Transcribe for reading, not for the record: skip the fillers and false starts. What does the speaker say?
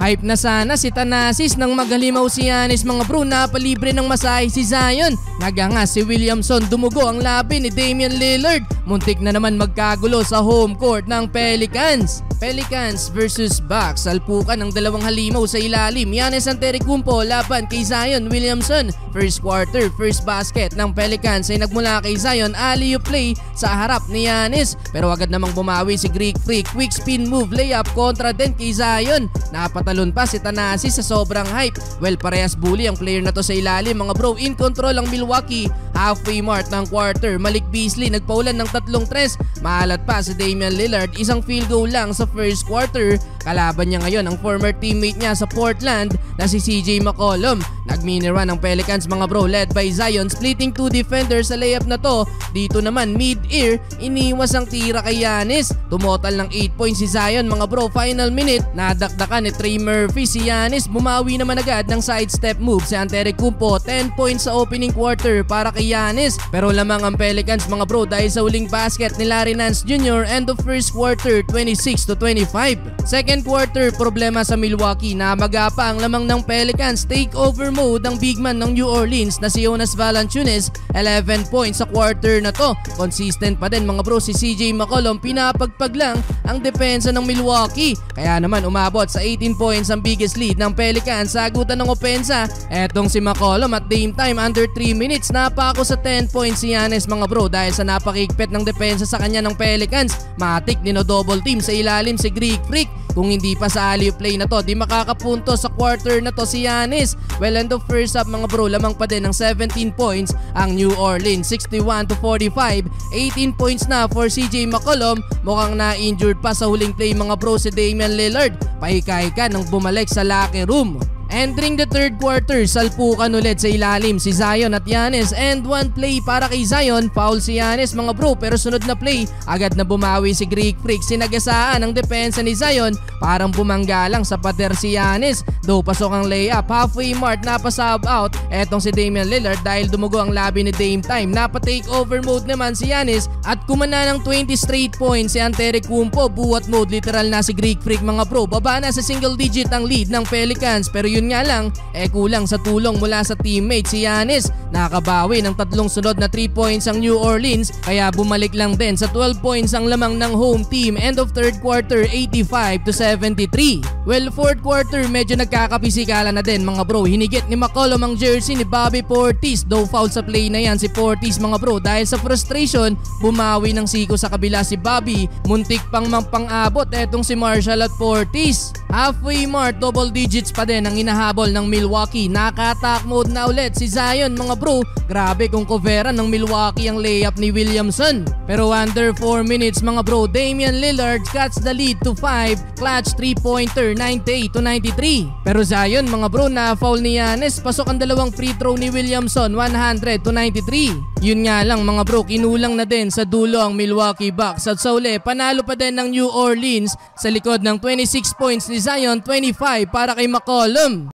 Hype na sana si Thanasis nang maghalimaw si Giannis mga bro, napalibre ng masahe si Zion. Nagangas si Williamson, dumugo ang labi ni Damian Lillard. Muntik na naman magkagulo sa home court ng Pelicans. Pelicans versus Bucks, salpukan ng dalawang halimaw sa ilalim. Giannis Antetokounmpo laban kay Zion Williamson. First quarter, first basket ng Pelicans ay nagmula kay Zion, alley-oop play sa harap ni Giannis. Pero agad namang bumawi si Greek Freak, quick spin move layup kontra din kay Zion. Napatalon pa si Thanasis sa sobrang hype. Well, parehas bully ang player na to sa ilalim mga bro. In control ang Milwaukee. Halfway mark ng quarter, Malik Beasley nagpaulan ng 3-3. Maalat pa si Damian Lillard, isang field goal lang sa first quarter. Kalaban niya ngayon ang former teammate niya sa Portland na si CJ McCollum. Nag-mini run ang Pelicans mga bro, led by Zion, splitting 2 defenders sa layup na to. Dito naman mid-air, iniwas ang tira kay Giannis. Tumotal ng 8 points si Zion mga bro. Final minute, nadakdakan ni Trey Murphy si Giannis. Bumawi naman agad ng sidestep move si Antetokounmpo. 10 points sa opening quarter para kay Giannis. Pero lamang ang Pelicans mga bro dahil sa huling basket ni Larry Nance Jr. end of first quarter, 26-25. Second quarter, problema sa Milwaukee. Namagapa ang lamang ng Pelicans. Takeover mode ang big man ng New Orleans na si Jonas Valanciunas. 11 points sa quarter na to. Consistent pa din mga bro si CJ McCollum. Pinapagpag lang ang depensa ng Milwaukee. Kaya naman umabot sa 18 points ang biggest lead ng Pelicans. Sagutan ng opensa, etong si McCollum at Dame time under 3 minutes. Napako sa 10 points si Giannis mga bro dahil sa napakigpit ng depensa sa kanya ng Pelicans. Matik dino-double team sa ilalim si Greek Freak. Kung hindi pa sa alley play na to, di makakapunto sa quarter na to si Giannis. Well, end of first half mga bro, lamang pa din ng 17 points ang New Orleans, 61-45. 18 points na for CJ McCollum. Mukhang na-injured pa sa huling play mga bro si Damian Lillard. Paika-ika nang bumalik sa locker room. Entering the third quarter, salpukan ulit sa ilalim si Zion at Giannis, and one play para kay Zion, foul si Giannis mga bro, pero sunod na play, agad na bumawi si Greek Freak. Sinagasaan ang depensa ni Zion, parang bumangga lang sa pader si Giannis. Though pasok ang layup, halfway mark, napasub out etong si Damian Lillard dahil dumugo ang labi ni Dame time. Napa-take over mode naman si Giannis at kumana ng 20 straight points si Antetokounmpo. Buwat mode, literal na si Greek Freak mga bro. Baba na sa single digit ang lead ng Pelicans, pero yun nga lang, kulang sa tulong mula sa teammate si Giannis. Nakabawi ng 3 sunod na 3 points ang New Orleans, kaya bumalik lang din sa 12 points ang lamang ng home team. End of third quarter, 85-73. Well, fourth quarter, medyo nagkakapisikalan na din mga bro. Hinigit ni McCollum ang jersey ni Bobby Portis, though foul sa play na yan si Portis mga bro. Dahil sa frustration, bumawi ng siko sa kabila si Bobby. Muntik pang mampang-abot etong si Marshall at Portis. Halfway mark, double digits pa din ang inahabol ng Milwaukee. Naka-attack mode na ulit si Zion mga bro. Grabe kung coveran ng Milwaukee ang layup ni Williamson. Pero under 4 minutes mga bro, Damian Lillard cuts the lead to 5. Clutch 3-pointer, 98-93. Pero Zion mga bro, na foul ni Giannis. Pasok ang dalawang free throw ni Williamson, 100-93. Yun nga lang mga bro, kinulang na din sa dulo ang Milwaukee Bucks. At sa uli, panalo pa din ng New Orleans sa likod ng 26 points ni Zion, 25 para kay McCollum.